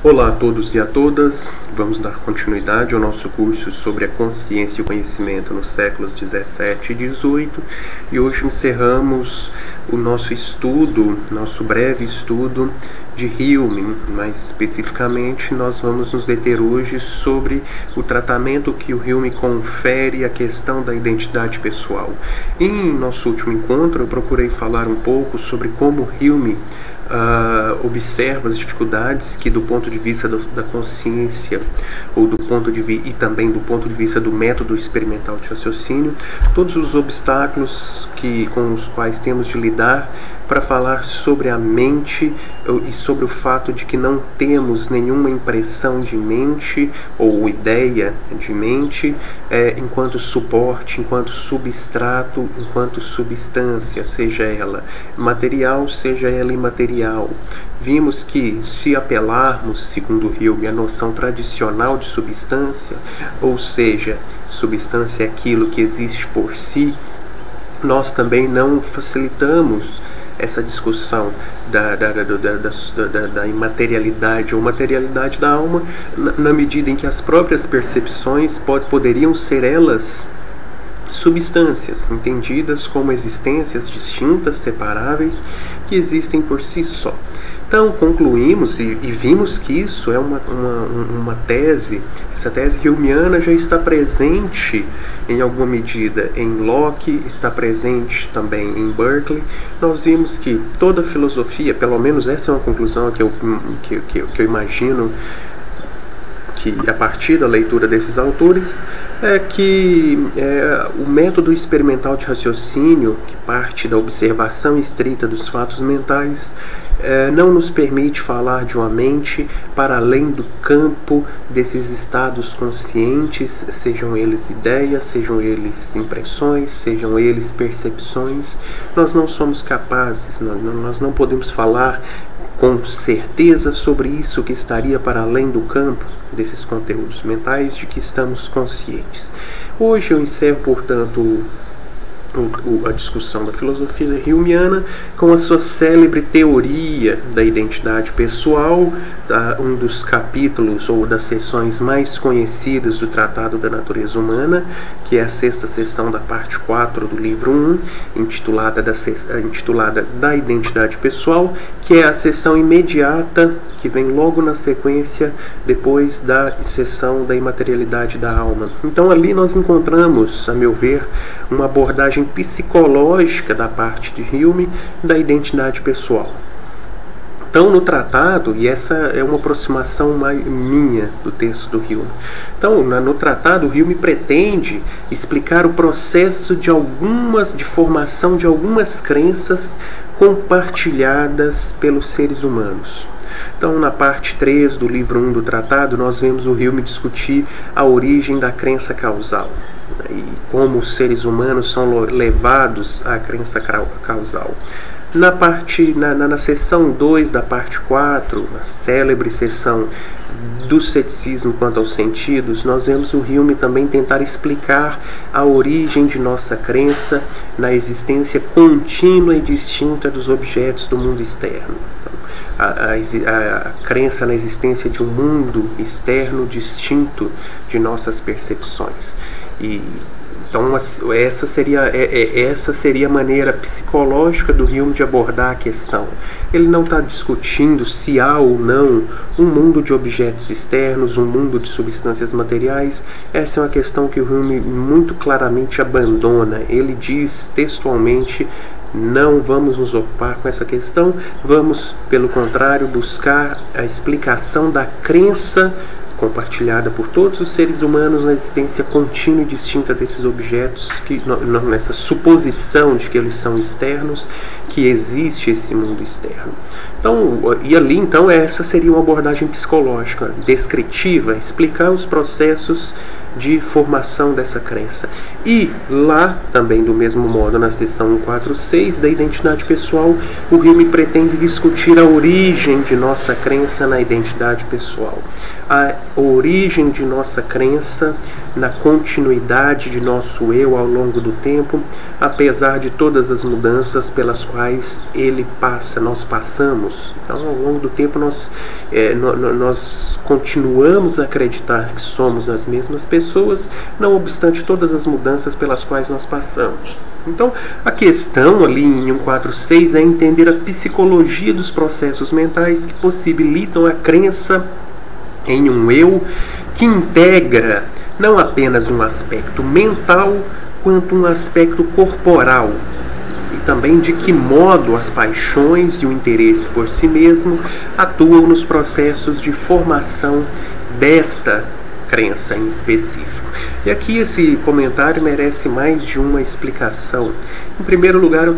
Olá a todos e a todas, vamos dar continuidade ao nosso curso sobre a consciência e o conhecimento nos séculos 17 e 18 e hoje encerramos o nosso estudo, nosso breve estudo de Hume. Mais especificamente nós vamos nos deter hoje sobre o tratamento que o Hume confere à questão da identidade pessoal. Em nosso último encontro eu procurei falar um pouco sobre como Hume observa as dificuldades que, do ponto de vista da consciência ou do ponto de e também do ponto de vista do método experimental de raciocínio, todos os obstáculos com os quais temos de lidar para falar sobre a mente e sobre o fato de que não temos nenhuma impressão de mente ou ideia de mente enquanto suporte, enquanto substrato, enquanto substância, seja ela material, seja ela imaterial. Vimos que, se apelarmos, segundo Hume, a noção tradicional de substância, ou seja, substância é aquilo que existe por si, nós também não facilitamos essa discussão da imaterialidade ou materialidade da alma, na medida em que as próprias percepções poderiam ser elas substâncias, entendidas como existências distintas, separáveis, que existem por si só. Então, concluímos e vimos que isso é uma tese, essa tese humeana já está presente em alguma medida em Locke, está presente também em Berkeley. Nós vimos que toda filosofia, pelo menos essa é uma conclusão que eu imagino que a partir da leitura desses autores, é que o método experimental de raciocínio, que parte da observação estrita dos fatos mentais, não nos permite falar de uma mente para além do campo desses estados conscientes, sejam eles ideias, sejam eles impressões, sejam eles percepções. Nós não somos capazes, nós não podemos falar com certeza sobre isso que estaria para além do campo desses conteúdos mentais de que estamos conscientes. Hoje eu encerro, portanto, a discussão da filosofia humeana com a sua célebre teoria da identidade pessoal, um dos capítulos ou das seções mais conhecidas do Tratado da Natureza Humana, que é a sexta seção da parte 4 do livro 1, intitulada da Identidade Pessoal, que é a seção imediata, que vem logo na sequência, depois da seção da imaterialidade da alma. Então ali nós encontramos, a meu ver, uma abordagem psicológica da parte de Hume da identidade pessoal. Então, no tratado, e essa é uma aproximação minha do texto do Hume, então, no tratado, Hume pretende explicar o processo de formação de algumas crenças compartilhadas pelos seres humanos. Então, na parte 3 do livro 1 do tratado, nós vemos o Hume discutir a origem da crença causal e como os seres humanos são levados à crença causal. Na seção 2 da parte 4, a célebre seção do ceticismo quanto aos sentidos, nós vemos o Hume também tentar explicar a origem de nossa crença na existência contínua e distinta dos objetos do mundo externo. A crença na existência de um mundo externo distinto de nossas percepções. Então, essa seria a maneira psicológica do Hume de abordar a questão. Ele não está discutindo se há ou não um mundo de objetos externos, um mundo de substâncias materiais. Essa é uma questão que o Hume muito claramente abandona. Ele diz textualmente: não vamos nos ocupar com essa questão, vamos, pelo contrário, buscar a explicação da crença compartilhada por todos os seres humanos na existência contínua e distinta desses objetos, nessa suposição de que eles são externos, que existe esse mundo externo. Então, essa seria uma abordagem psicológica, descritiva, explicar os processos de formação dessa crença. E lá, também do mesmo modo, na seção 146 da identidade pessoal, o Hume pretende discutir a origem de nossa crença na identidade pessoal. a origem de nossa crença na continuidade de nosso eu ao longo do tempo, apesar de todas as mudanças pelas quais nós passamos. Então, ao longo do tempo, nós continuamos a acreditar que somos as mesmas pessoas, não obstante todas as mudanças pelas quais nós passamos. Então, a questão ali em 146 é entender a psicologia dos processos mentais que possibilitam a crença em um eu que integra não apenas um aspecto mental, quanto um aspecto corporal, e também de que modo as paixões e o interesse por si mesmo atuam nos processos de formação desta crença em específico. E aqui esse comentário merece mais de uma explicação. Em primeiro lugar, eu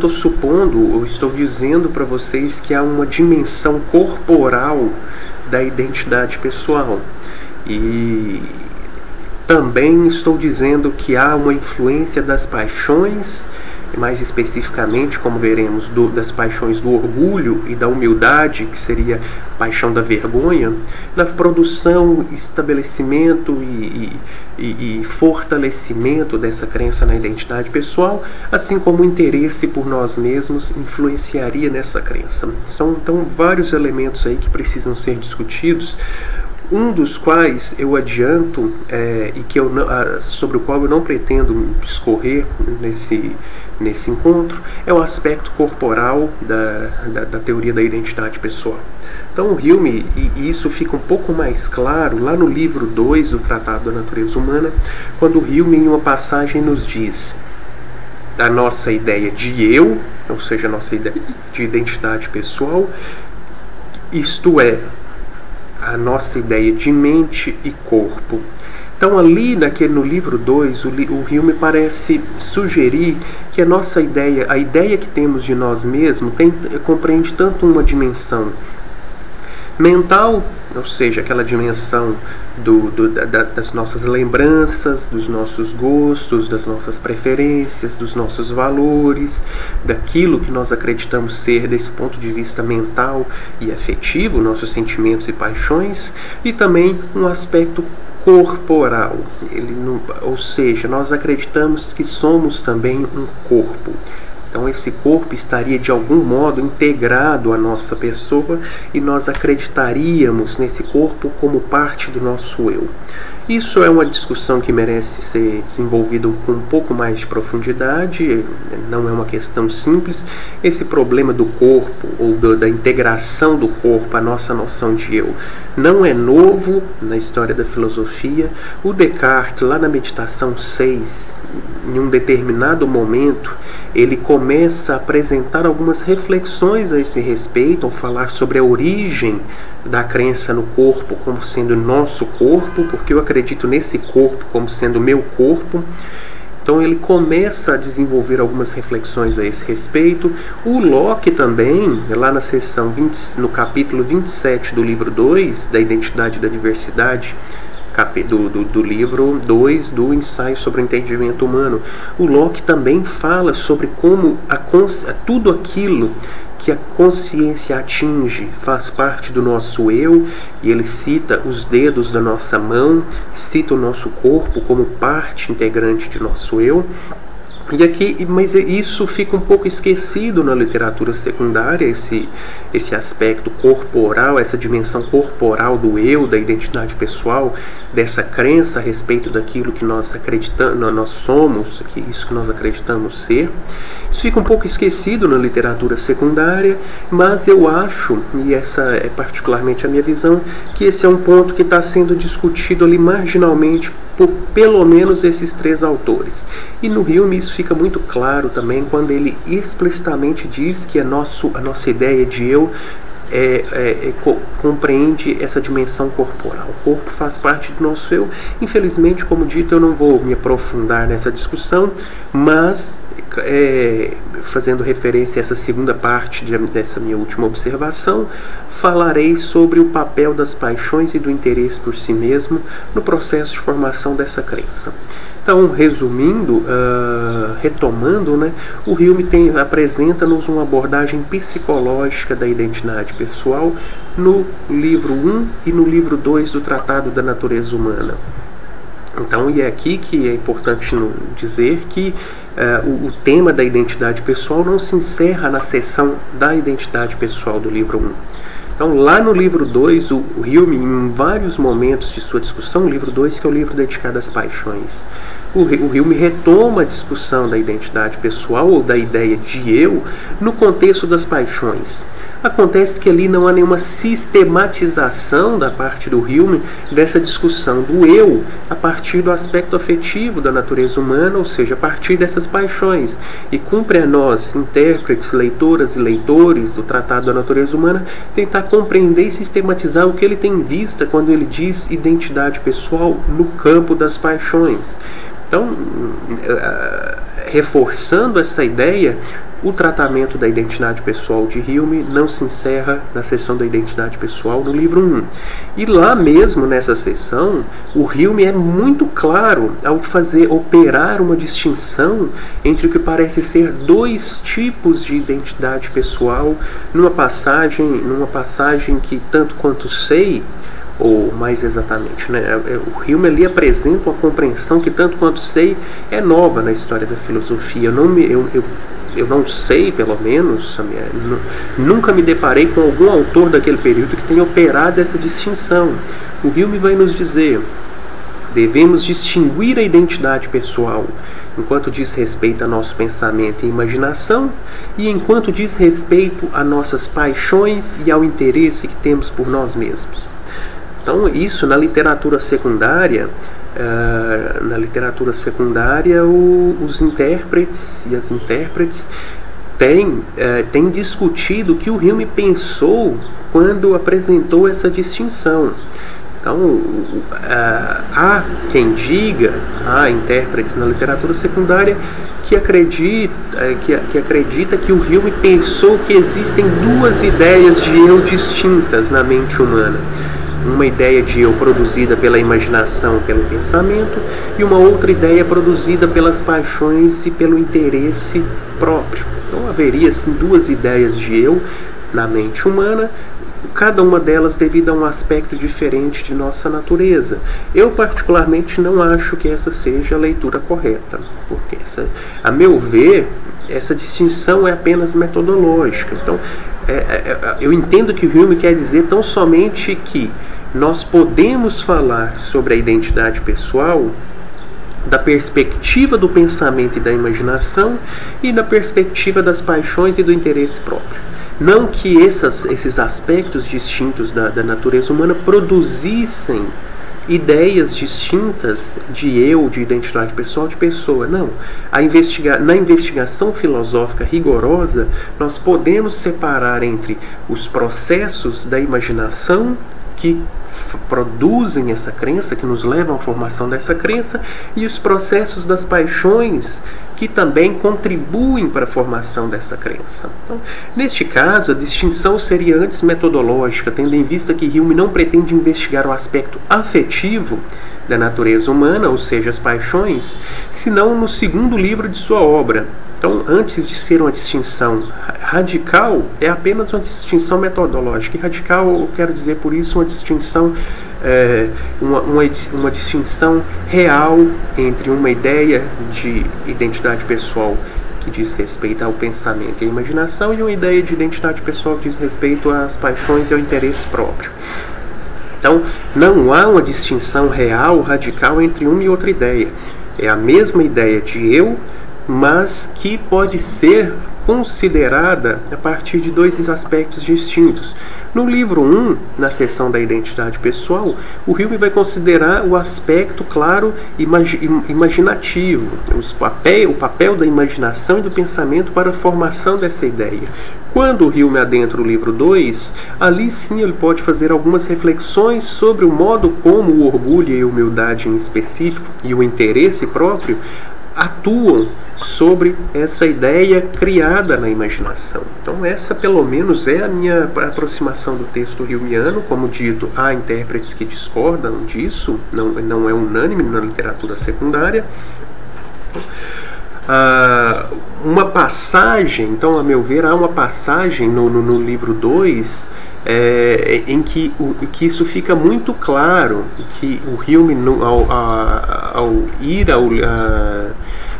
estou dizendo para vocês que há uma dimensão corporal da identidade pessoal. E também estou dizendo que há uma influência das paixões, mais especificamente, como veremos, das paixões do orgulho e da humildade, que seria a paixão da vergonha, na produção, estabelecimento e fortalecimento dessa crença na identidade pessoal, assim como o interesse por nós mesmos influenciaria nessa crença. São então vários elementos aí que precisam ser discutidos, um dos quais eu adianto e que sobre o qual eu não pretendo discorrer nesse encontro, é o aspecto corporal da teoria da identidade pessoal. Então o Hume, e isso fica um pouco mais claro lá no livro 2 do Tratado da Natureza Humana, quando o Hume em uma passagem nos diz a nossa ideia de eu, ou seja, a nossa ideia de identidade pessoal, isto é, a nossa ideia de mente e corpo. Então ali no livro 2, o Hume parece sugerir que a ideia que temos de nós mesmos compreende tanto uma dimensão mental, ou seja, aquela dimensão das nossas lembranças, dos nossos gostos, das nossas preferências, dos nossos valores, daquilo que nós acreditamos ser desse ponto de vista mental e afetivo, nossos sentimentos e paixões, e também um aspecto corporal, ou seja, nós acreditamos que somos também um corpo. Então esse corpo estaria de algum modo integrado à nossa pessoa e nós acreditaríamos nesse corpo como parte do nosso eu. Isso é uma discussão que merece ser desenvolvida com um pouco mais de profundidade, não é uma questão simples. Esse problema do corpo, ou da integração do corpo à nossa noção de eu, não é novo na história da filosofia. O Descartes, lá na Meditação 6, em um determinado momento, ele começa a apresentar algumas reflexões a esse respeito, ao falar sobre a origem da crença no corpo como sendo nosso corpo, porque eu acredito nesse corpo como sendo meu corpo. Então ele começa a desenvolver algumas reflexões a esse respeito. O Locke também, lá na seção no capítulo 27 do livro 2, da Identidade e da Diversidade, do livro 2 do Ensaio sobre o Entendimento Humano, o Locke também fala sobre como tudo aquilo que a consciência atinge faz parte do nosso eu, e ele cita os dedos da nossa mão, cita o nosso corpo como parte integrante de nosso eu. Mas isso fica um pouco esquecido na literatura secundária, esse aspecto corporal, essa dimensão corporal do eu, da identidade pessoal, dessa crença a respeito daquilo que nós acreditamos, nós somos, isso que nós acreditamos ser. Isso fica um pouco esquecido na literatura secundária, mas eu acho, e essa é particularmente a minha visão, que esse é um ponto que está sendo discutido ali marginalmente por pelo menos esses três autores. E no Hume isso fica muito claro também quando ele explicitamente diz que a nossa ideia de eu compreende essa dimensão corporal. O corpo faz parte do nosso eu. Infelizmente, como dito, eu não vou me aprofundar nessa discussão, mas fazendo referência a essa segunda parte dessa minha última observação, falarei sobre o papel das paixões e do interesse por si mesmo no processo de formação dessa crença. Então, resumindo, retomando, né, o Hume apresenta-nos uma abordagem psicológica da identidade pessoal no livro 1 e no livro 2 do Tratado da Natureza Humana. Então, e é aqui que é importante dizer que o tema da identidade pessoal não se encerra na seção da identidade pessoal do livro 1. Então, lá no livro 2, o Hume, em vários momentos de sua discussão, o livro 2, que é o livro dedicado às paixões, o Hume retoma a discussão da identidade pessoal ou da ideia de eu no contexto das paixões. Acontece que ali não há nenhuma sistematização da parte do Hume dessa discussão do eu a partir do aspecto afetivo da natureza humana, ou seja, a partir dessas paixões. E cumpre a nós, intérpretes, leitoras e leitores do Tratado da Natureza Humana, tentar compreender e sistematizar o que ele tem em vista quando ele diz identidade pessoal no campo das paixões. Então, reforçando essa ideia, o tratamento da identidade pessoal de Hume não se encerra na seção da identidade pessoal no livro 1. E lá mesmo nessa seção, o Hume é muito claro ao operar uma distinção entre o que parece ser dois tipos de identidade pessoal numa passagem que, tanto quanto sei, ou mais exatamente, né, o Hume ali apresenta uma compreensão que, tanto quanto sei, é nova na história da filosofia. Eu não sei, pelo menos, nunca me deparei com algum autor daquele período que tenha operado essa distinção. O Hume vai nos dizer: devemos distinguir a identidade pessoal enquanto diz respeito a nosso pensamento e imaginação, e enquanto diz respeito a nossas paixões e ao interesse que temos por nós mesmos. Então, isso na literatura secundária, os intérpretes e as intérpretes têm discutido o que o Hume pensou quando apresentou essa distinção. Então, há quem diga, há intérpretes na literatura secundária que acredita que o Hume pensou que existem duas ideias de eu distintas na mente humana. Uma ideia de eu produzida pela imaginação, pelo pensamento, e uma outra ideia produzida pelas paixões e pelo interesse próprio. Então haveria assim duas ideias de eu na mente humana, cada uma delas devido a um aspecto diferente de nossa natureza. Eu particularmente não acho que essa seja a leitura correta, porque a meu ver, essa distinção é apenas metodológica. Então, eu entendo que o Hume quer dizer tão somente que nós podemos falar sobre a identidade pessoal da perspectiva do pensamento e da imaginação e da perspectiva das paixões e do interesse próprio. Não que esses aspectos distintos da natureza humana produzissem ideias distintas de eu, de identidade pessoal, de pessoa. Não. Na investigação filosófica rigorosa, nós podemos separar entre os processos da imaginação que produzem essa crença, que nos levam à formação dessa crença, e os processos das paixões que também contribuem para a formação dessa crença. Então, neste caso, a distinção seria antes metodológica, tendo em vista que Hume não pretende investigar o aspecto afetivo da natureza humana, ou seja, as paixões, senão no segundo livro de sua obra. Então, antes de ser uma distinção radical, é apenas uma distinção metodológica. E radical, eu quero dizer por isso uma distinção, uma distinção real entre uma ideia de identidade pessoal que diz respeito ao pensamento e à imaginação e uma ideia de identidade pessoal que diz respeito às paixões e ao interesse próprio. Então, não há uma distinção real, radical entre uma e outra ideia. É a mesma ideia de eu, mas que pode ser considerada a partir de dois aspectos distintos. No livro 1, na seção da identidade pessoal, o Hume vai considerar o aspecto, claro, imaginativo, o papel da imaginação e do pensamento para a formação dessa ideia. Quando o Hume adentra o livro 2, ali sim ele pode fazer algumas reflexões sobre o modo como o orgulho e a humildade em específico e o interesse próprio atuam sobre essa ideia criada na imaginação. Então essa pelo menos é a minha aproximação do texto humiano. Como dito, há intérpretes que discordam disso, não é unânime na literatura secundária. Uma passagem, então a meu ver, há uma passagem no livro 2 em que isso fica muito claro, que o Hume,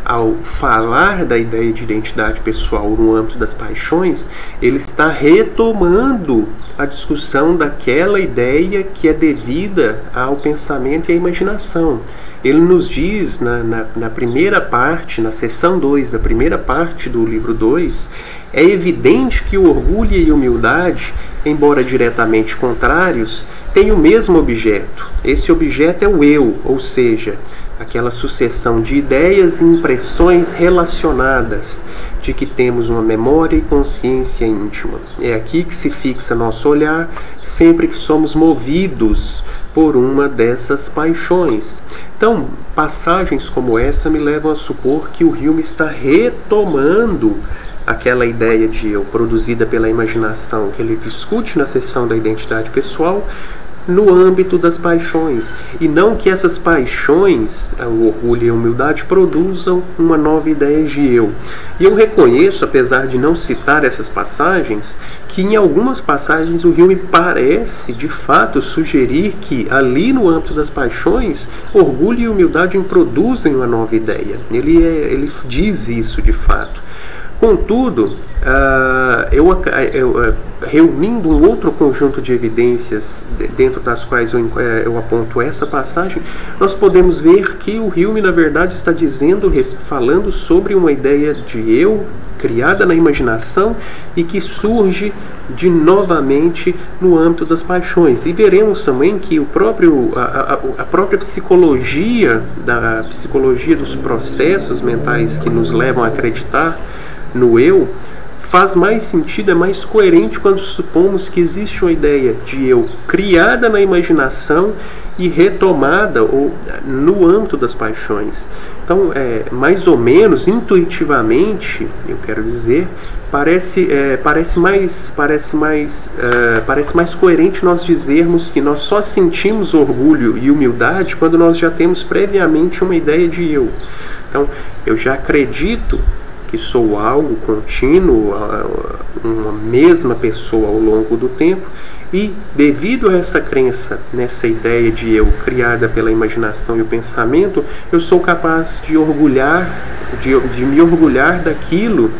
ao falar da ideia de identidade pessoal no âmbito das paixões, ele está retomando a discussão daquela ideia que é devida ao pensamento e à imaginação. Ele nos diz na primeira parte, na seção 2 da primeira parte do livro 2, é evidente que o orgulho e a humildade, embora diretamente contrários, têm o mesmo objeto. Esse objeto é o eu, ou seja, aquela sucessão de ideias e impressões relacionadas, de que temos uma memória e consciência íntima. É aqui que se fixa nosso olhar sempre que somos movidos por uma dessas paixões. Então, passagens como essa me levam a supor que o Hume está retomando aquela ideia de eu produzida pela imaginação que ele discute na seção da identidade pessoal no âmbito das paixões, e não que essas paixões, o orgulho e a humildade, produzam uma nova ideia de eu. E eu reconheço, apesar de não citar essas passagens, que em algumas passagens o Hume parece, de fato, sugerir que ali no âmbito das paixões, orgulho e humildade produzem uma nova ideia. Ele diz isso, de fato. Contudo, reunindo um outro conjunto de evidências dentro das quais eu aponto essa passagem, nós podemos ver que o Hume, na verdade, está falando sobre uma ideia de eu criada na imaginação e que surge novamente no âmbito das paixões. E veremos também que a própria psicologia dos processos mentais que nos levam a acreditar no eu faz mais sentido, é mais coerente quando supomos que existe uma ideia de eu criada na imaginação e retomada no âmbito das paixões. Então, mais ou menos intuitivamente, eu quero dizer, parece mais coerente nós dizermos que nós só sentimos orgulho e humildade quando nós já temos previamente uma ideia de eu. Então, eu já acredito que sou algo contínuo, uma mesma pessoa ao longo do tempo, e devido a essa crença, nessa ideia de eu criada pela imaginação e o pensamento, eu sou capaz de me orgulhar daquilo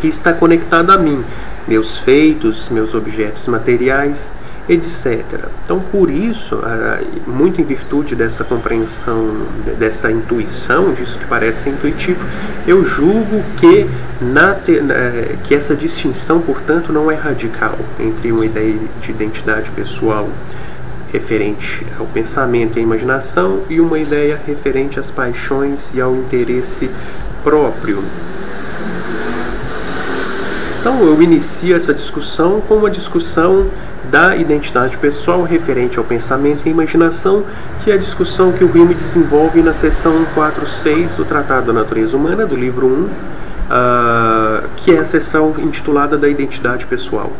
que está conectado a mim, meus feitos, meus objetos materiais, etc. Então, por isso, muito em virtude dessa compreensão, dessa intuição, disso que parece intuitivo, eu julgo que essa distinção, portanto, não é radical entre uma ideia de identidade pessoal referente ao pensamento e à imaginação e uma ideia referente às paixões e ao interesse próprio. Então, eu inicio essa discussão com uma discussão da identidade pessoal referente ao pensamento e imaginação, que é a discussão que o Hume desenvolve na seção 146 do Tratado da Natureza Humana, do livro 1, que é a seção intitulada da identidade pessoal.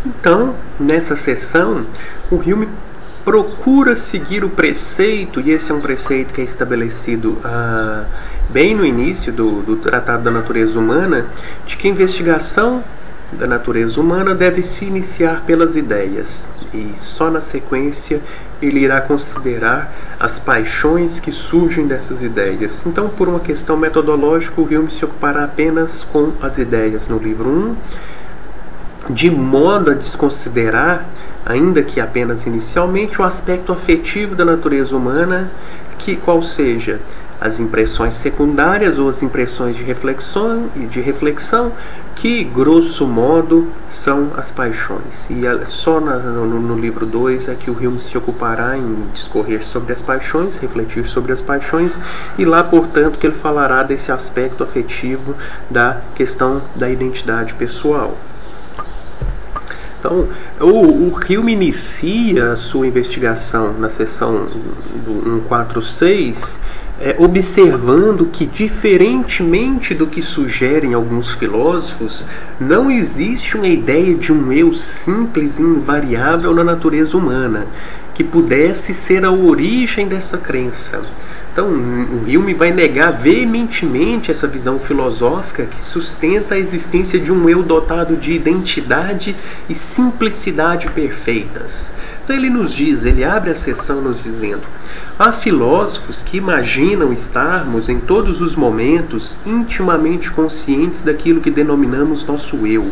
Então, nessa seção, o Hume procura seguir o preceito, e esse é um preceito que é estabelecido bem no início do Tratado da Natureza Humana, de que a investigação da natureza humana deve se iniciar pelas ideias, e só na sequência ele irá considerar as paixões que surgem dessas ideias. Então, por uma questão metodológica, o Hume se ocupará apenas com as ideias no livro 1, de modo a desconsiderar, ainda que apenas inicialmente, o aspecto afetivo da natureza humana, qual seja as impressões secundárias ou as impressões de reflexão, que, grosso modo, são as paixões. E só no livro 2 é que o Hume se ocupará em discorrer sobre as paixões, refletir sobre as paixões, e lá, portanto, que ele falará desse aspecto afetivo da questão da identidade pessoal. Então, o Hume inicia a sua investigação na seção do 146 observando que, diferentemente do que sugerem alguns filósofos, não existe uma ideia de um eu simples e invariável na natureza humana, que pudesse ser a origem dessa crença. Então, o Hume vai negar veementemente essa visão filosófica que sustenta a existência de um eu dotado de identidade e simplicidade perfeitas. Então ele abre a sessão nos dizendo: há filósofos que imaginam estarmos em todos os momentos intimamente conscientes daquilo que denominamos nosso eu,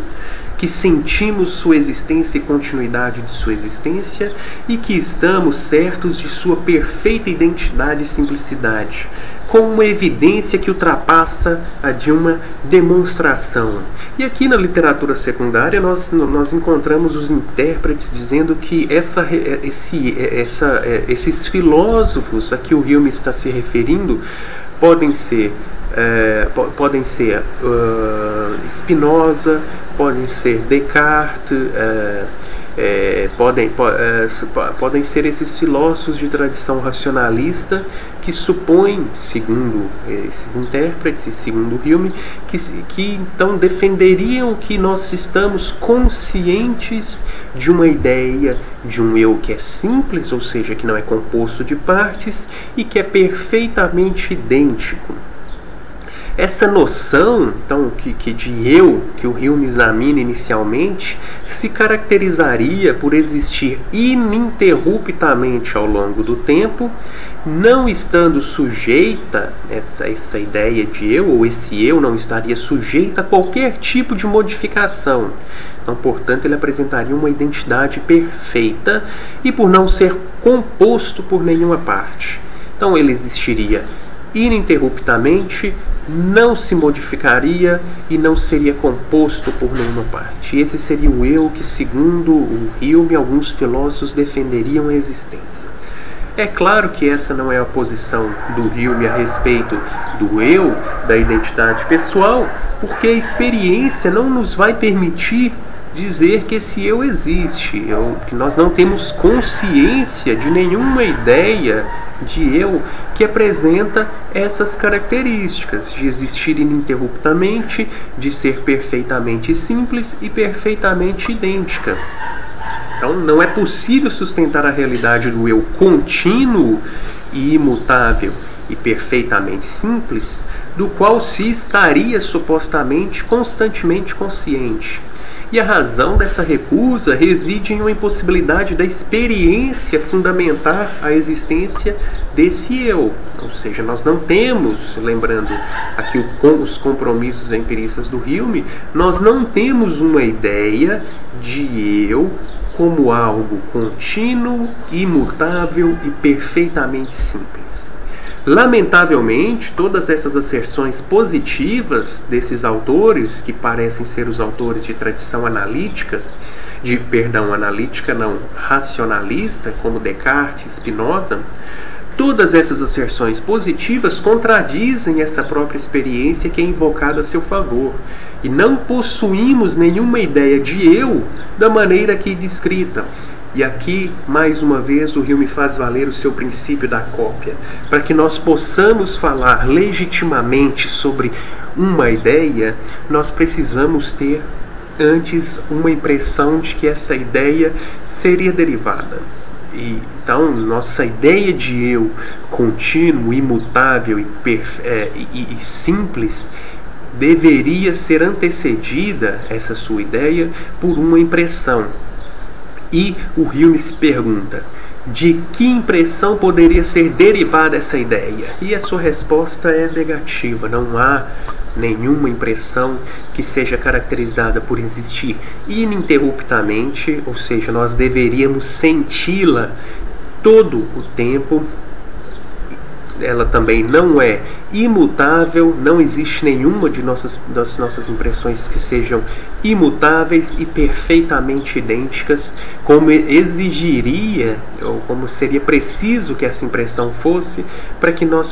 que sentimos sua existência e continuidade de sua existência e que estamos certos de sua perfeita identidade e simplicidade, com uma evidência que ultrapassa a de uma demonstração. E aqui na literatura secundária nós encontramos os intérpretes dizendo que esses filósofos a que o Hume está se referindo podem ser Spinoza, podem ser Descartes, podem ser esses filósofos de tradição racionalista que supõem, segundo esses intérpretes e segundo Hume, que então defenderiam que nós estamos conscientes de uma ideia de um eu que é simples, ou seja, que não é composto de partes e que é perfeitamente idêntico. Essa noção, então, que de eu, que o Hume examina inicialmente, se caracterizaria por existir ininterruptamente ao longo do tempo, não estando sujeita, essa ideia de eu, ou esse eu não estaria sujeito a qualquer tipo de modificação. Então, portanto, ele apresentaria uma identidade perfeita e por não ser composto por nenhuma parte. Então, ele existiria ininterruptamente, não se modificaria e não seria composto por nenhuma parte. Esse seria o eu que, segundo o Hume, alguns filósofos defenderiam a existência. É claro que essa não é a posição do Hume a respeito do eu, da identidade pessoal, porque a experiência não nos vai permitir dizer que esse eu existe, que nós não temos consciência de nenhuma ideia de eu que apresenta essas características de existir ininterruptamente, de ser perfeitamente simples e perfeitamente idêntica. Então não é possível sustentar a realidade do eu contínuo e imutável e perfeitamente simples, do qual se estaria supostamente constantemente consciente. E a razão dessa recusa reside em uma impossibilidade da experiência fundamentar a existência desse eu. Ou seja, nós não temos, lembrando aqui os compromissos empiristas do Hume, nós não temos uma ideia de eu como algo contínuo, imutável e perfeitamente simples. Lamentavelmente, todas essas asserções positivas desses autores, que parecem ser os autores de tradição analítica, racionalista, como Descartes e Spinoza, todas essas asserções positivas contradizem essa própria experiência que é invocada a seu favor. E não possuímos nenhuma ideia de eu da maneira aqui descrita. E aqui, mais uma vez, o Hume faz valer o seu princípio da cópia. Para que nós possamos falar legitimamente sobre uma ideia, nós precisamos ter antes uma impressão de que essa ideia seria derivada. E, então, nossa ideia de eu contínuo, imutável e simples deveria ser antecedida, essa sua ideia, por uma impressão. E o Hume se pergunta: de que impressão poderia ser derivada essa ideia? E a sua resposta é negativa. Não há nenhuma impressão que seja caracterizada por existir ininterruptamente, ou seja, nós deveríamos senti-la todo o tempo. Ela também não é imutável, não existe nenhuma das nossas impressões que sejam imutáveis e perfeitamente idênticas, como exigiria, ou como seria preciso que essa impressão fosse, para que nós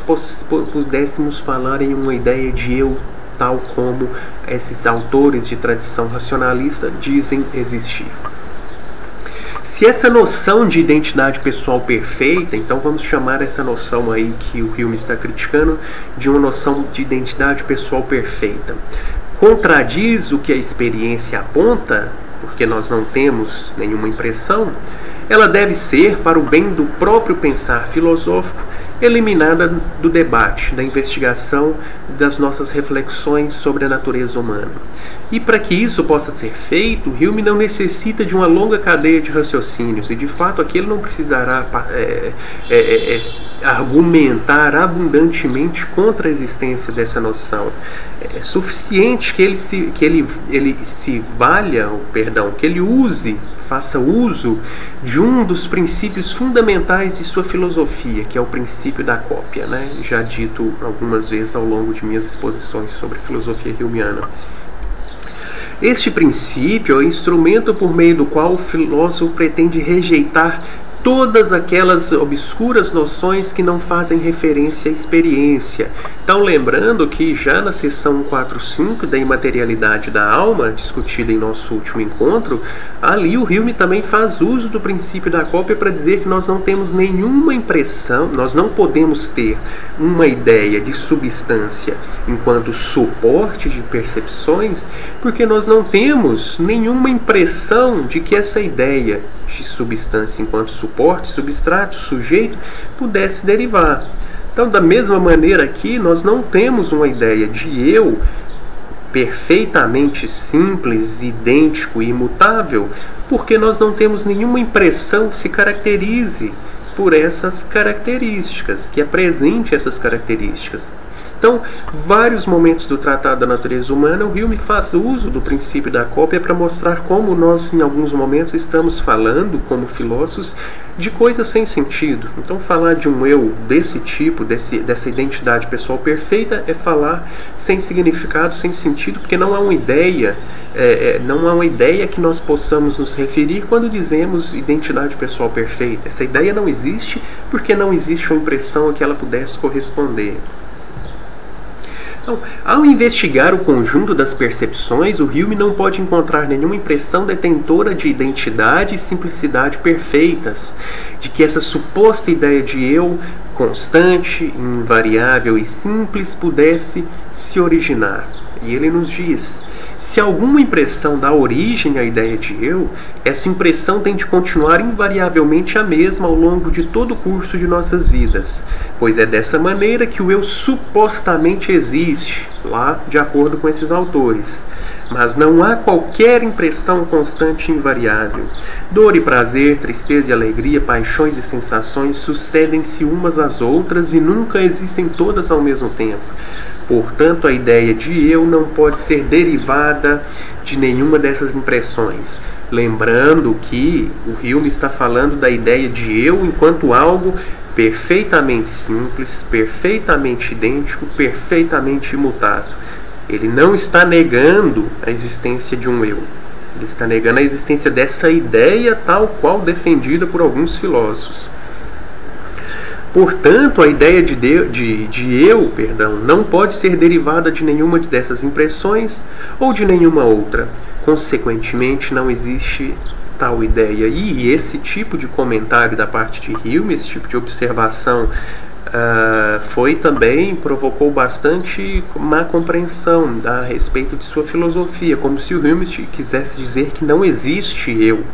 pudéssemos falar em uma ideia de eu tal como esses autores de tradição racionalista dizem existir. Se essa noção de identidade pessoal perfeita, então vamos chamar essa noção aí que o Hume está criticando de uma noção de identidade pessoal perfeita, contradiz o que a experiência aponta, porque nós não temos nenhuma impressão, ela deve ser, para o bem do próprio pensar filosófico, eliminada do debate, da investigação, das nossas reflexões sobre a natureza humana. E para que isso possa ser feito, Hume não necessita de uma longa cadeia de raciocínios, e de fato aqui ele não precisará argumentar abundantemente contra a existência dessa noção. É suficiente que ele faça uso de um dos princípios fundamentais de sua filosofia, que é o princípio da cópia, né? Já dito algumas vezes ao longo de minhas exposições sobre filosofia humeana. Este princípio é o instrumento por meio do qual o filósofo pretende rejeitar todas aquelas obscuras noções que não fazem referência à experiência. Então, lembrando que já na seção 4.5 da imaterialidade da alma, discutida em nosso último encontro, ali o Hume também faz uso do princípio da cópia para dizer que nós não temos nenhuma impressão, nós não podemos ter uma ideia de substância enquanto suporte de percepções, porque nós não temos nenhuma impressão de que essa ideia de substância enquanto suporte, substrato, sujeito, pudesse derivar. Então, da mesma maneira aqui, nós não temos uma ideia de eu perfeitamente simples, idêntico e imutável, porque nós não temos nenhuma impressão que se caracterize por essas características, que apresente essas características. Então, vários momentos do Tratado da Natureza Humana, o Hume faz uso do princípio da cópia para mostrar como nós, em alguns momentos, estamos falando, como filósofos, de coisas sem sentido. Então, falar de um eu desse tipo, dessa identidade pessoal perfeita, é falar sem significado, sem sentido, porque não há uma ideia, que nós possamos nos referir quando dizemos identidade pessoal perfeita. Essa ideia não existe porque não existe uma impressão a que ela pudesse corresponder. Então, ao investigar o conjunto das percepções, o Hume não pode encontrar nenhuma impressão detentora de identidade e simplicidade perfeitas, de que essa suposta ideia de eu, constante, invariável e simples, pudesse se originar. E ele nos diz: se alguma impressão dá origem à ideia de eu, essa impressão tem de continuar invariavelmente a mesma ao longo de todo o curso de nossas vidas, pois é dessa maneira que o eu supostamente existe, lá de acordo com esses autores. Mas não há qualquer impressão constante e invariável. Dor e prazer, tristeza e alegria, paixões e sensações sucedem-se umas às outras e nunca existem todas ao mesmo tempo. Portanto, a ideia de eu não pode ser derivada de nenhuma dessas impressões. Lembrando que o Hume está falando da ideia de eu enquanto algo perfeitamente simples, perfeitamente idêntico, perfeitamente imutável. Ele não está negando a existência de um eu. Ele está negando a existência dessa ideia tal qual defendida por alguns filósofos. Portanto, a ideia de eu não pode ser derivada de nenhuma dessas impressões ou de nenhuma outra. Consequentemente, não existe tal ideia. E esse tipo de comentário da parte de Hume, esse tipo de observação, provocou bastante má compreensão a respeito de sua filosofia, como se o Hume quisesse dizer que não existe eu.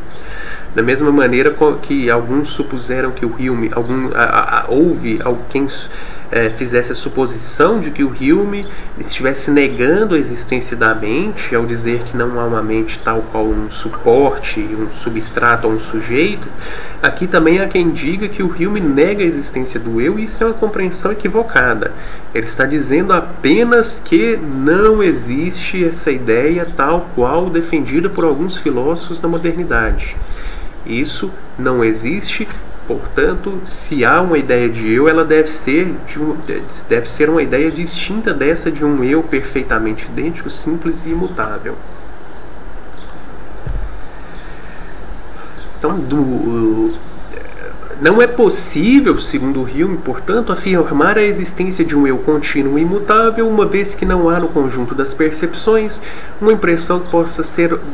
Da mesma maneira que alguns supuseram que o Hume, houve alguém fizesse a suposição de que o Hume estivesse negando a existência da mente ao dizer que não há uma mente tal qual um suporte, um substrato ou um sujeito. Aqui também há quem diga que o Hume nega a existência do eu, e isso é uma compreensão equivocada. Ele está dizendo apenas que não existe essa ideia tal qual defendida por alguns filósofos da modernidade. Isso não existe, portanto, se há uma ideia de eu, ela deve ser uma ideia distinta dessa de um eu perfeitamente idêntico, simples e imutável. Então, não é possível, segundo Hume, portanto, afirmar a existência de um eu contínuo e imutável, uma vez que não há no conjunto das percepções uma impressão que possa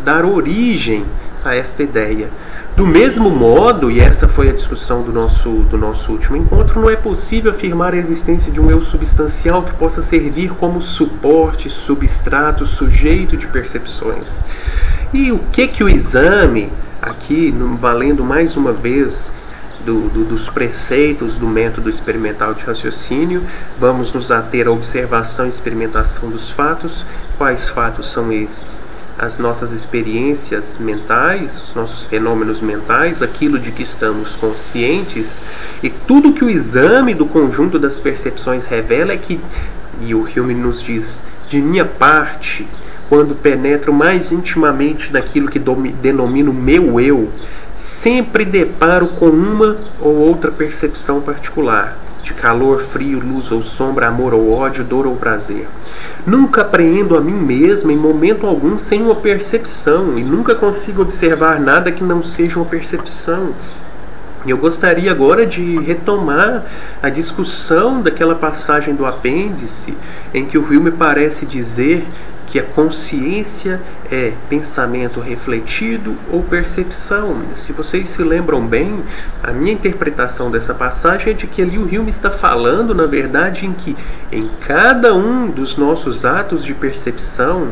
dar origem a esta ideia. Do mesmo modo, e essa foi a discussão do nosso último encontro, não é possível afirmar a existência de um eu substancial que possa servir como suporte, substrato, sujeito de percepções. E o que o exame, aqui valendo mais uma vez dos preceitos do método experimental de raciocínio, vamos nos ater à observação e experimentação dos fatos. Quais fatos são esses? As nossas experiências mentais, os nossos fenômenos mentais, aquilo de que estamos conscientes, e tudo que o exame do conjunto das percepções revela é que, e o Hume nos diz, de minha parte, quando penetro mais intimamente naquilo que denomino meu eu, sempre deparo com uma ou outra percepção particular, de calor, frio, luz ou sombra, amor ou ódio, dor ou prazer. Nunca apreendo a mim mesmo em momento algum sem uma percepção, e nunca consigo observar nada que não seja uma percepção. Eu gostaria agora de retomar a discussão daquela passagem do apêndice, em que o Hume parece dizer que a consciência é pensamento refletido ou percepção. Se vocês se lembram bem, a minha interpretação dessa passagem é de que ali o Hume está falando, na verdade, em que em cada um dos nossos atos de percepção,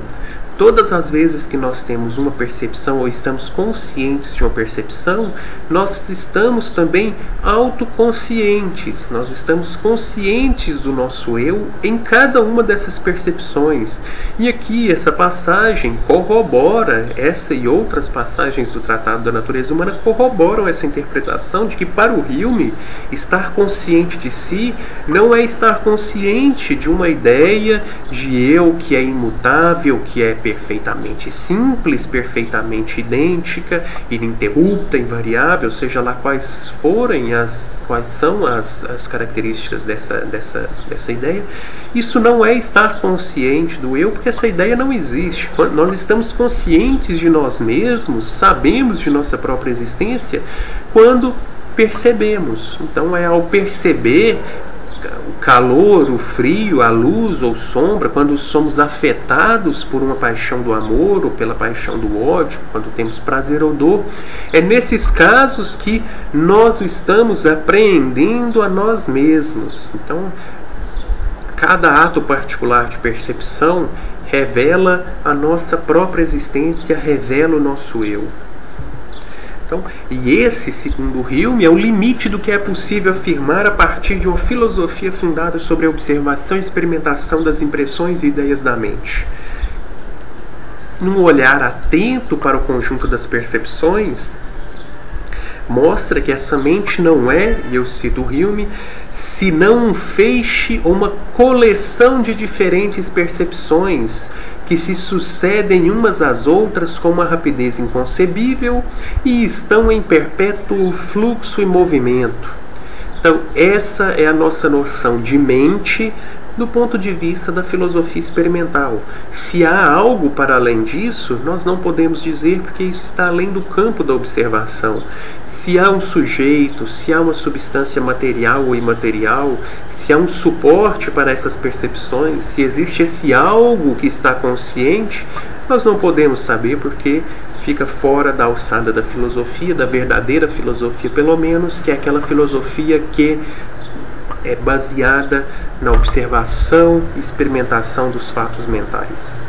todas as vezes que nós temos uma percepção ou estamos conscientes de uma percepção, nós estamos também autoconscientes, nós estamos conscientes do nosso eu em cada uma dessas percepções. E aqui essa passagem corrobora, essa e outras passagens do Tratado da Natureza Humana corroboram essa interpretação de que para o Hume, estar consciente de si não é estar consciente de uma ideia de eu que é imutável, que é perfeitamente simples, perfeitamente idêntica, ininterrupta, invariável, seja lá quais são as características dessa ideia. Isso não é estar consciente do eu, porque essa ideia não existe. Quando nós estamos conscientes de nós mesmos, sabemos de nossa própria existência, quando percebemos. Então é ao perceber o calor, o frio, a luz ou sombra, quando somos afetados por uma paixão do amor ou pela paixão do ódio, quando temos prazer ou dor, é nesses casos que nós estamos apreendendo a nós mesmos. Então, cada ato particular de percepção revela a nossa própria existência, revela o nosso eu. Então, e esse, segundo Hume, é o limite do que é possível afirmar a partir de uma filosofia fundada sobre a observação e experimentação das impressões e ideias da mente. Num olhar atento para o conjunto das percepções, mostra que essa mente não é, e eu cito Hume, senão um feixe ou uma coleção de diferentes percepções que se sucedem umas às outras com uma rapidez inconcebível e estão em perpétuo fluxo e movimento. Então, essa é a nossa noção de mente do ponto de vista da filosofia experimental. Se há algo para além disso, nós não podemos dizer, porque isso está além do campo da observação. Se há um sujeito, se há uma substância material ou imaterial, se há um suporte para essas percepções, se existe esse algo que está consciente, nós não podemos saber, porque fica fora da alçada da filosofia, da verdadeira filosofia, pelo menos, que é aquela filosofia que é baseada na observação e experimentação dos fatos mentais.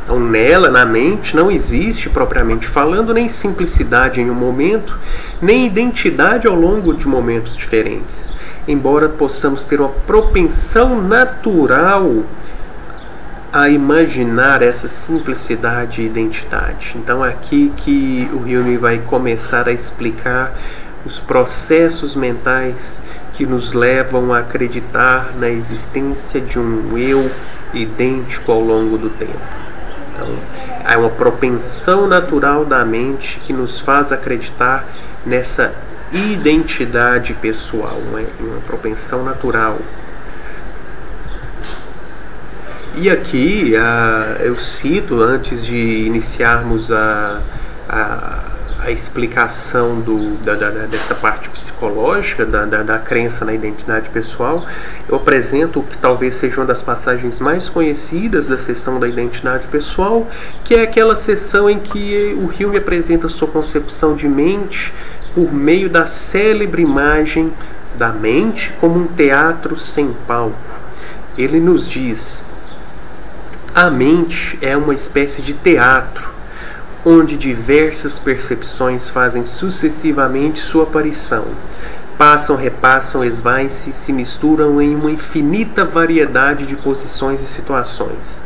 Então, nela, na mente, não existe, propriamente falando, nem simplicidade em um momento, nem identidade ao longo de momentos diferentes, embora possamos ter uma propensão natural a imaginar essa simplicidade e identidade. Então, é aqui que o Hume vai começar a explicar os processos mentais que nos levam a acreditar na existência de um eu idêntico ao longo do tempo. Então, há uma propensão natural da mente que nos faz acreditar nessa identidade pessoal, uma propensão natural. E aqui eu cito, antes de iniciarmos a a explicação dessa parte psicológica, da crença na identidade pessoal, eu apresento o que talvez seja uma das passagens mais conhecidas da seção da identidade pessoal, que é aquela seção em que o Hume apresenta sua concepção de mente por meio da célebre imagem da mente como um teatro sem palco. Ele nos diz: a mente é uma espécie de teatro, onde diversas percepções fazem sucessivamente sua aparição. Passam, repassam, esvaem-se, se misturam em uma infinita variedade de posições e situações.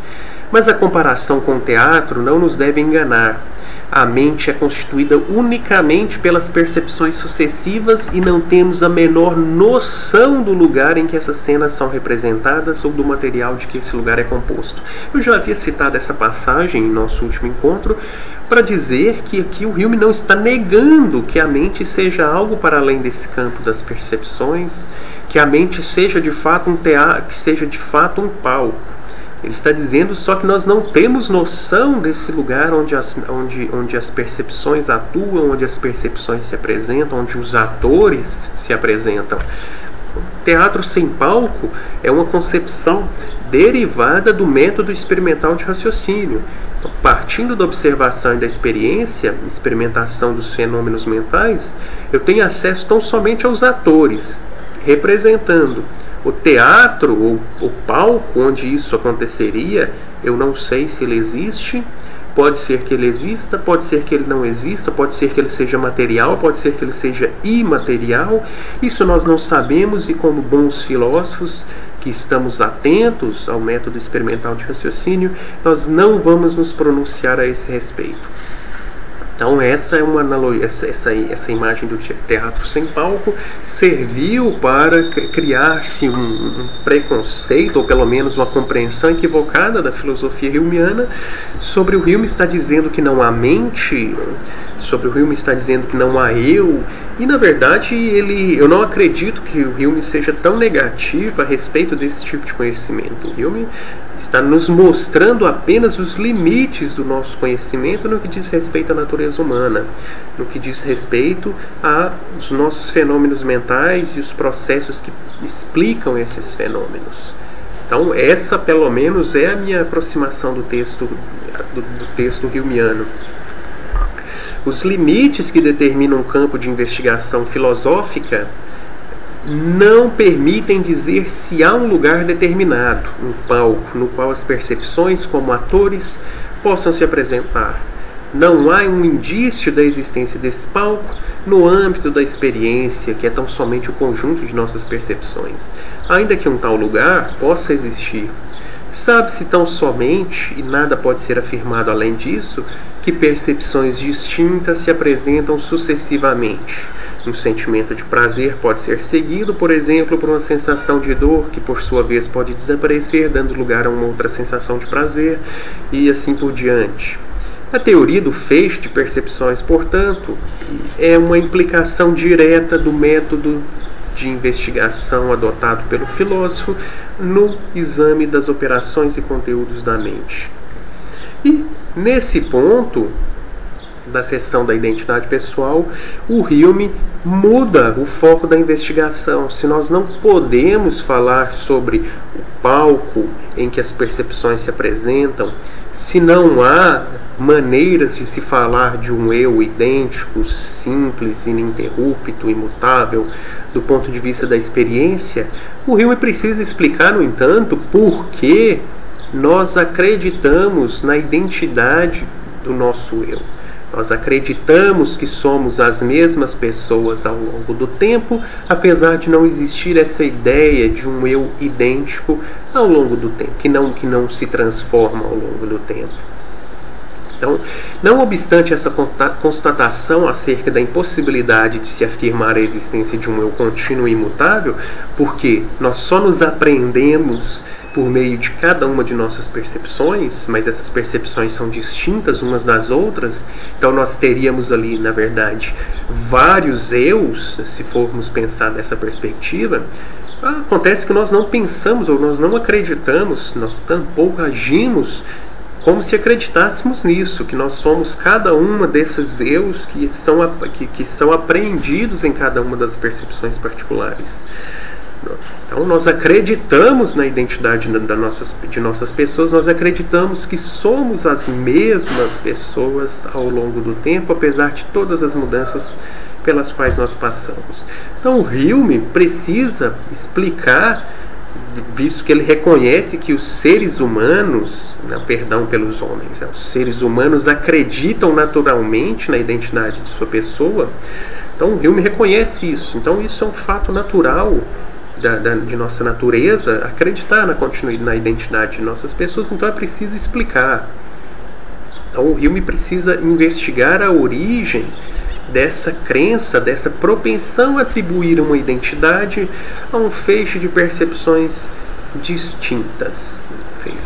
Mas a comparação com o teatro não nos deve enganar. A mente é constituída unicamente pelas percepções sucessivas e não temos a menor noção do lugar em que essas cenas são representadas ou do material de que esse lugar é composto. Eu já havia citado essa passagem em nosso último encontro para dizer que aqui o Hume não está negando que a mente seja algo para além desse campo das percepções, que a mente seja de fato um teatro, que seja de fato um palco. Ele está dizendo só que nós não temos noção desse lugar onde as percepções atuam, onde as percepções se apresentam, onde os atores se apresentam. O teatro sem palco é uma concepção derivada do método experimental de raciocínio. Partindo da observação e da experiência, experimentação dos fenômenos mentais, eu tenho acesso tão somente aos atores, representando. O teatro, ou o palco onde isso aconteceria, eu não sei se ele existe. Pode ser que ele exista, pode ser que ele não exista, pode ser que ele seja material, pode ser que ele seja imaterial. Isso nós não sabemos, e como bons filósofos que estamos atentos ao método experimental de raciocínio, nós não vamos nos pronunciar a esse respeito. Então essa é uma analogia, essa imagem do teatro sem palco serviu para criar-se um preconceito, ou pelo menos uma compreensão equivocada da filosofia humeana sobre o Hume está dizendo que não há mente, sobre o Hume está dizendo que não há eu, e na verdade eu não acredito que o Hume seja tão negativo a respeito desse tipo de conhecimento. O Hume está nos mostrando apenas os limites do nosso conhecimento no que diz respeito à natureza humana, no que diz respeito aos nossos fenômenos mentais e os processos que explicam esses fenômenos. Então essa pelo menos é a minha aproximação do texto humeano. Os limites que determinam um campo de investigação filosófica não permitem dizer se há um lugar determinado, um palco, no qual as percepções como atores possam se apresentar. Não há um indício da existência desse palco no âmbito da experiência, que é tão somente o conjunto de nossas percepções, ainda que um tal lugar possa existir. Sabe-se tão somente, e nada pode ser afirmado além disso, que percepções distintas se apresentam sucessivamente. Um sentimento de prazer pode ser seguido, por exemplo, por uma sensação de dor, que por sua vez pode desaparecer, dando lugar a uma outra sensação de prazer, e assim por diante. A teoria do feixe de percepções, portanto, é uma implicação direta do método de investigação adotado pelo filósofo no exame das operações e conteúdos da mente. E nesse ponto da seção da identidade pessoal, o Hume muda o foco da investigação. Se nós não podemos falar sobre o palco em que as percepções se apresentam, se não há maneiras de se falar de um eu idêntico, simples, ininterrupto, imutável, do ponto de vista da experiência, o Hume precisa explicar, no entanto, por que nós acreditamos na identidade do nosso eu. Nós acreditamos que somos as mesmas pessoas ao longo do tempo, apesar de não existir essa ideia de um eu idêntico ao longo do tempo, que não se transforma ao longo do tempo. Então, não obstante essa constatação acerca da impossibilidade de se afirmar a existência de um eu contínuo e imutável, porque nós só nos apreendemos por meio de cada uma de nossas percepções, mas essas percepções são distintas umas das outras, então nós teríamos ali, na verdade, vários eus, se formos pensar dessa perspectiva. Acontece que nós não pensamos ou nós não acreditamos, nós tampouco agimos como se acreditássemos nisso, que nós somos cada uma desses eus que são apreendidos em cada uma das percepções particulares. Então nós acreditamos na identidade de nossas pessoas, nós acreditamos que somos as mesmas pessoas ao longo do tempo, apesar de todas as mudanças pelas quais nós passamos. Então o Hume precisa explicar, visto que ele reconhece que os seres humanos, perdão pelos homens, os seres humanos acreditam naturalmente na identidade de sua pessoa. Então o Hume reconhece isso. Então isso é um fato natural de nossa natureza, acreditar na identidade de nossas pessoas. Então é preciso explicar. Então o Hume precisa investigar a origem dessa crença, dessa propensão a atribuir uma identidade a um feixe de percepções distintas.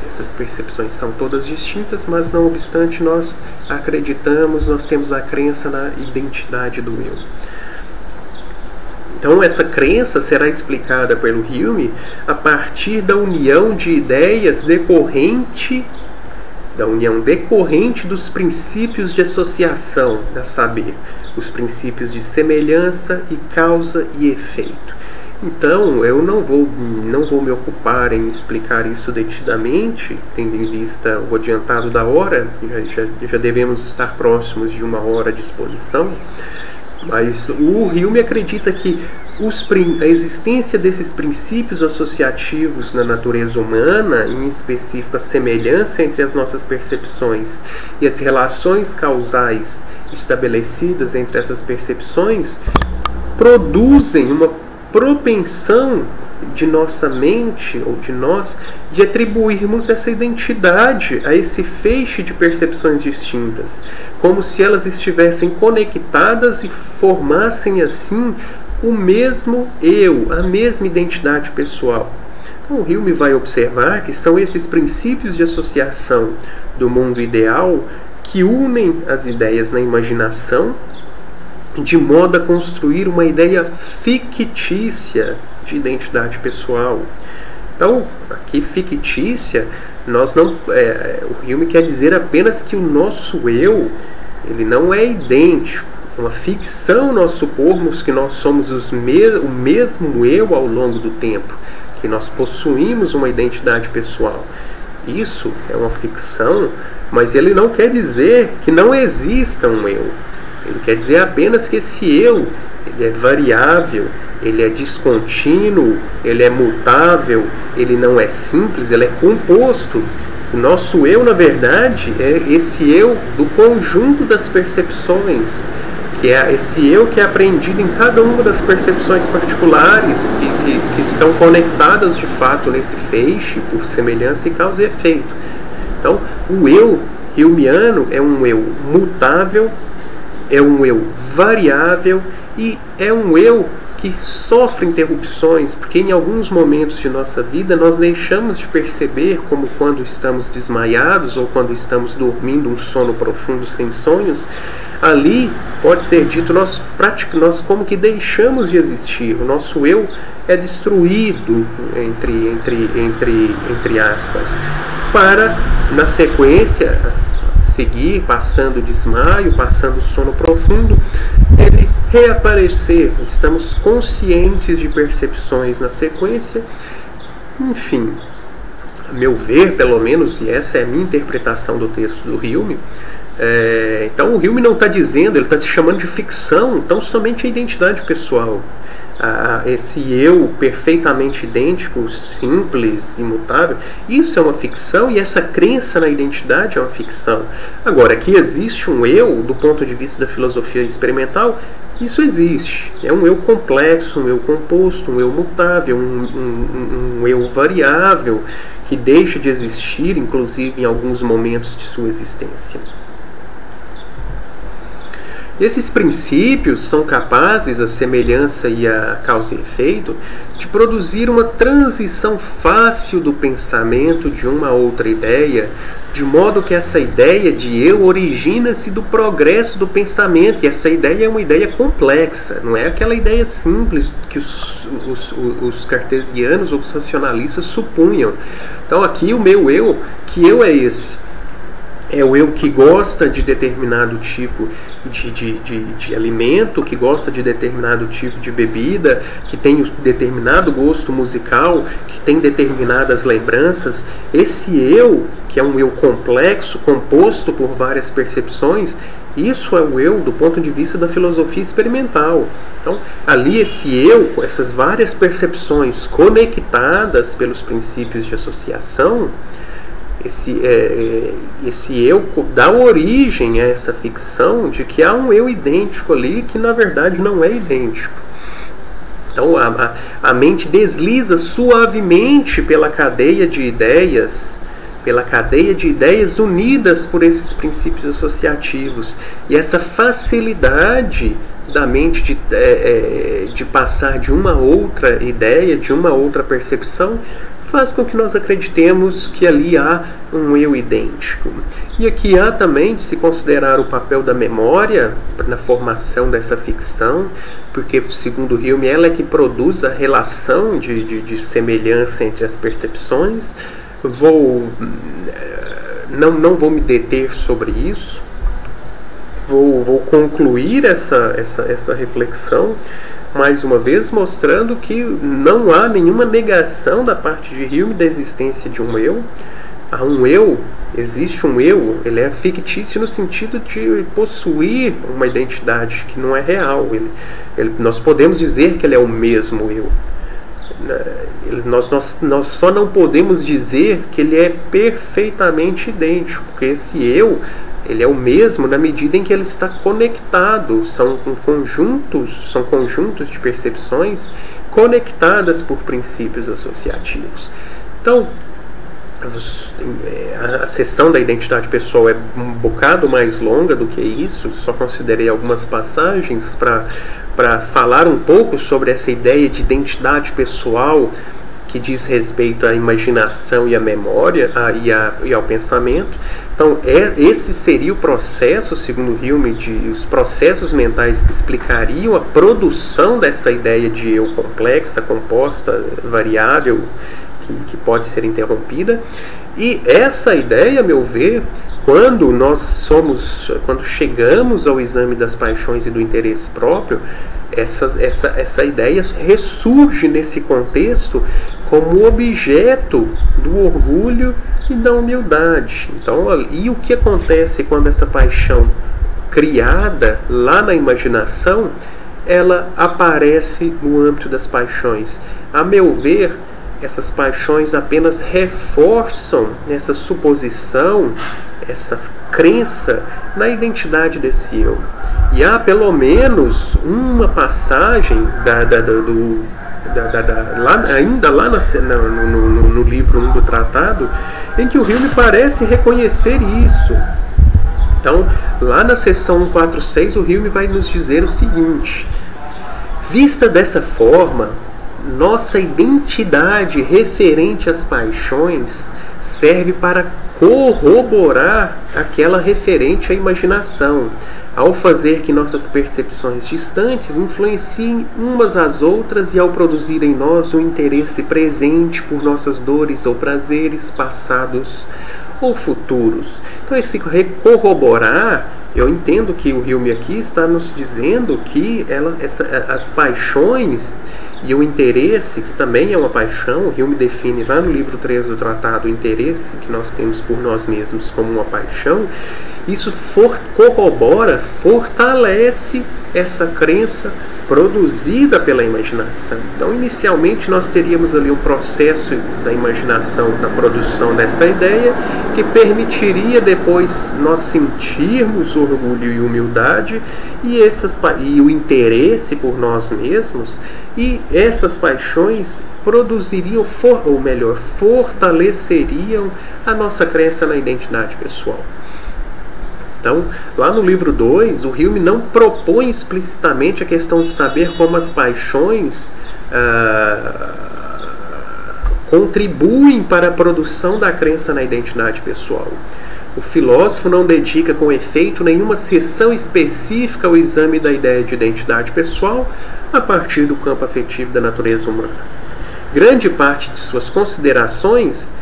Essas percepções são todas distintas, mas não obstante nós acreditamos, nós temos a crença na identidade do eu. Então essa crença será explicada pelo Hume a partir da união de ideias decorrente dos princípios de associação, a saber, os princípios de semelhança e causa e efeito. Então eu não vou me ocupar em explicar isso detidamente, tendo em vista o adiantado da hora, já devemos estar próximos de 1 hora de exposição. Mas o Hume acredita que a existência desses princípios associativos na natureza humana, em específico a semelhança entre as nossas percepções e as relações causais estabelecidas entre essas percepções, produzem uma propensão de nossa mente ou de nós de atribuirmos essa identidade a esse feixe de percepções distintas, como se elas estivessem conectadas e formassem assim o mesmo eu, a mesma identidade pessoal. Então, o Hume vai observar que são esses princípios de associação do mundo ideal que unem as ideias na imaginação de modo a construir uma ideia fictícia de identidade pessoal. Então, aqui fictícia, o Hume quer dizer apenas que o nosso eu, ele não é idêntico. É uma ficção nós supormos que nós somos o mesmo eu ao longo do tempo, que nós possuímos uma identidade pessoal. Isso é uma ficção, mas ele não quer dizer que não exista um eu. Ele quer dizer apenas que esse eu, ele é variável, ele é descontínuo, ele é mutável, ele não é simples, ele é composto. O nosso eu, na verdade, é esse eu do conjunto das percepções, que é esse eu que é apreendido em cada uma das percepções particulares que estão conectadas de fato nesse feixe por semelhança e causa e efeito. Então, o eu humeano é um eu mutável, é um eu variável e é um eu que sofre interrupções, porque em alguns momentos de nossa vida nós deixamos de perceber, como quando estamos desmaiados ou quando estamos dormindo um sono profundo sem sonhos. Ali pode ser dito, nós como que deixamos de existir, o nosso eu é destruído, entre aspas, para na sequência seguir, passando o desmaio, passando o sono profundo, ele reaparecer. Estamos conscientes de percepções na sequência. Enfim, a meu ver, pelo menos, e essa é a minha interpretação do texto do Hume, então o Hume não está dizendo, ele está te chamando de ficção, então somente a identidade pessoal. Esse eu perfeitamente idêntico, simples, imutável, isso é uma ficção, e essa crença na identidade é uma ficção. Agora, que existe um eu, do ponto de vista da filosofia experimental, isso existe. É um eu complexo, um eu composto, um eu mutável, um eu variável, que deixa de existir, inclusive em alguns momentos de sua existência. Esses princípios são capazes, a semelhança e a causa e efeito, de produzir uma transição fácil do pensamento de uma a outra ideia, de modo que essa ideia de eu origina-se do progresso do pensamento, e essa ideia é uma ideia complexa, não é aquela ideia simples que os cartesianos ou os racionalistas supunham. Então aqui o meu eu, que eu é esse? É o eu que gosta de determinado tipo de alimento, que gosta de determinado tipo de bebida, que tem um determinado gosto musical, que tem determinadas lembranças. Esse eu, que é um eu complexo, composto por várias percepções, isso é o eu do ponto de vista da filosofia experimental. Então, ali esse eu, com essas várias percepções conectadas pelos princípios de associação, esse eu dá origem a essa ficção de que há um eu idêntico ali que na verdade não é idêntico. Então a mente desliza suavemente pela cadeia de ideias unidas por esses princípios associativos. E essa facilidade da mente de passar de uma outra ideia, de uma outra percepção, faz com que nós acreditemos que ali há um eu idêntico. E aqui há também de se considerar o papel da memória na formação dessa ficção, porque, segundo Hume, ela é que produz a relação de semelhança entre as percepções. Não vou me deter sobre isso, vou concluir essa reflexão, mais uma vez mostrando que não há nenhuma negação da parte de Hume da existência de um eu. Há um eu, existe um eu, ele é fictício no sentido de possuir uma identidade que não é real. Nós podemos dizer que ele é o mesmo eu. Nós só não podemos dizer que ele é perfeitamente idêntico, porque esse eu, ele é o mesmo na medida em que ele está conectado. São conjuntos de percepções conectadas por princípios associativos. Então, a seção da identidade pessoal é um bocado mais longa do que isso. Só considerei algumas passagens para falar um pouco sobre essa ideia de identidade pessoal que diz respeito à imaginação e à memória e ao pensamento. Então, esse seria o processo, segundo Hume, os processos mentais que explicariam a produção dessa ideia de eu complexa, composta, variável, que pode ser interrompida. E essa ideia, a meu ver, quando chegamos ao exame das paixões e do interesse próprio, essa ideia ressurge nesse contexto como objeto do orgulho e da humildade. Então, e o que acontece quando essa paixão criada lá na imaginação, ela aparece no âmbito das paixões? A meu ver, essas paixões apenas reforçam essa suposição, essa crença na identidade desse eu. E há pelo menos uma passagem ainda lá no livro 1 do tratado, em que o Hume parece reconhecer isso. Então, lá na seção 146, o Hume vai nos dizer o seguinte: vista dessa forma, nossa identidade referente às paixões serve para corroborar aquela referente à imaginação, ao fazer que nossas percepções distantes influenciem umas às outras e ao produzir em nós um interesse presente por nossas dores ou prazeres passados ou futuros. Então, esse corroborar, eu entendo que o Hume aqui está nos dizendo que as paixões e o interesse, que também é uma paixão, o Hume define lá no livro 3 do tratado o interesse que nós temos por nós mesmos como uma paixão. Isso corrobora, fortalece essa crença produzida pela imaginação. Então, inicialmente, nós teríamos ali um processo da imaginação na produção dessa ideia, que permitiria depois nós sentirmos orgulho e humildade e o interesse por nós mesmos, e essas paixões produziriam, ou melhor, fortaleceriam a nossa crença na identidade pessoal. Então, lá no livro 2, o Hume não propõe explicitamente a questão de saber como as paixões contribuem para a produção da crença na identidade pessoal. O filósofo não dedica com efeito nenhuma seção específica ao exame da ideia de identidade pessoal a partir do campo afetivo da natureza humana. Grande parte de suas considerações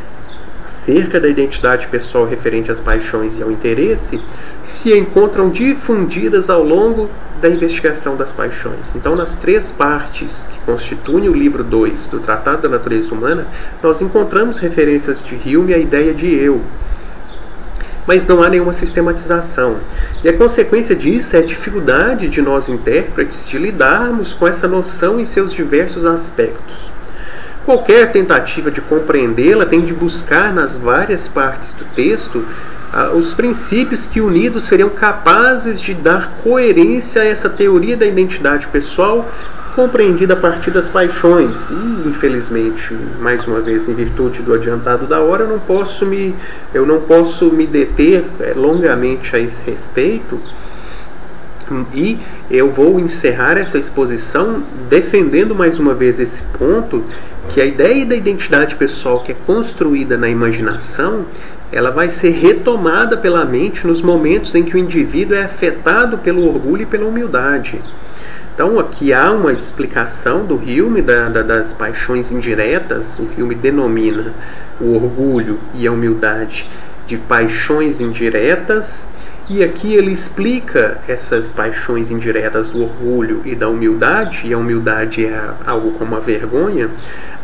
acerca da identidade pessoal referente às paixões e ao interesse se encontram difundidas ao longo da investigação das paixões. Então, nas 3 partes que constituem o livro 2 do Tratado da Natureza Humana, nós encontramos referências de Hume à ideia de eu, mas não há nenhuma sistematização. E a consequência disso é a dificuldade de nós intérpretes de lidarmos com essa noção em seus diversos aspectos. Qualquer tentativa de compreendê-la tem de buscar nas várias partes do texto os princípios que unidos seriam capazes de dar coerência a essa teoria da identidade pessoal compreendida a partir das paixões. E, infelizmente, mais uma vez, em virtude do adiantado da hora, eu não posso me deter longamente a esse respeito, e eu vou encerrar essa exposição defendendo mais uma vez esse ponto, que a ideia da identidade pessoal que é construída na imaginação, ela vai ser retomada pela mente nos momentos em que o indivíduo é afetado pelo orgulho e pela humildade. Então, aqui há uma explicação do Hume das paixões indiretas. O Hume denomina o orgulho e a humildade de paixões indiretas, e aqui ele explica essas paixões indiretas do orgulho e da humildade, e a humildade é algo como a vergonha,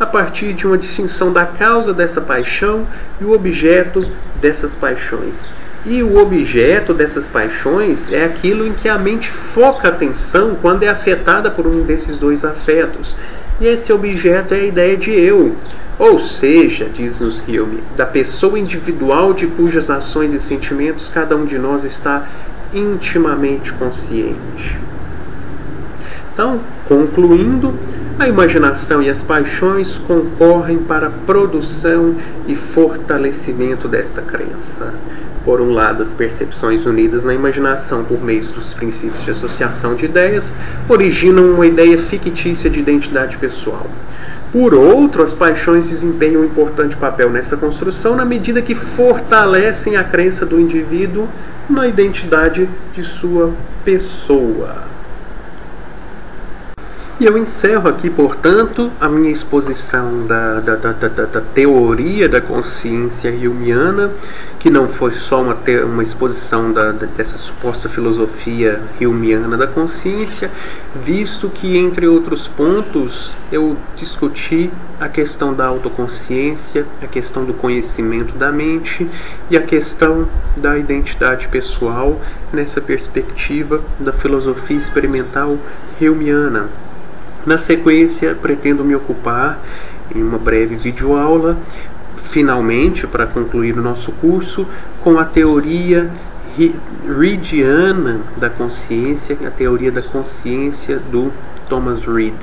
a partir de uma distinção da causa dessa paixão e o objeto dessas paixões. E o objeto dessas paixões é aquilo em que a mente foca a atenção quando é afetada por um desses 2 afetos. E esse objeto é a ideia de eu. Ou seja, diz-nos Hume, da pessoa individual de cujas ações e sentimentos cada um de nós está intimamente consciente. Então, concluindo, a imaginação e as paixões concorrem para a produção e fortalecimento desta crença. Por um lado, as percepções unidas na imaginação por meio dos princípios de associação de ideias originam uma ideia fictícia de identidade pessoal. Por outro, as paixões desempenham um importante papel nessa construção na medida que fortalecem a crença do indivíduo na identidade de sua pessoa. E eu encerro aqui, portanto, a minha exposição da teoria da consciência humeana, que não foi só uma exposição dessa suposta filosofia humeana da consciência, visto que, entre outros pontos, eu discuti a questão da autoconsciência, a questão do conhecimento da mente e a questão da identidade pessoal nessa perspectiva da filosofia experimental humeana. Na sequência, pretendo me ocupar em uma breve videoaula, finalmente, para concluir o nosso curso, com a teoria reediana da consciência, a teoria da consciência do Thomas Reid.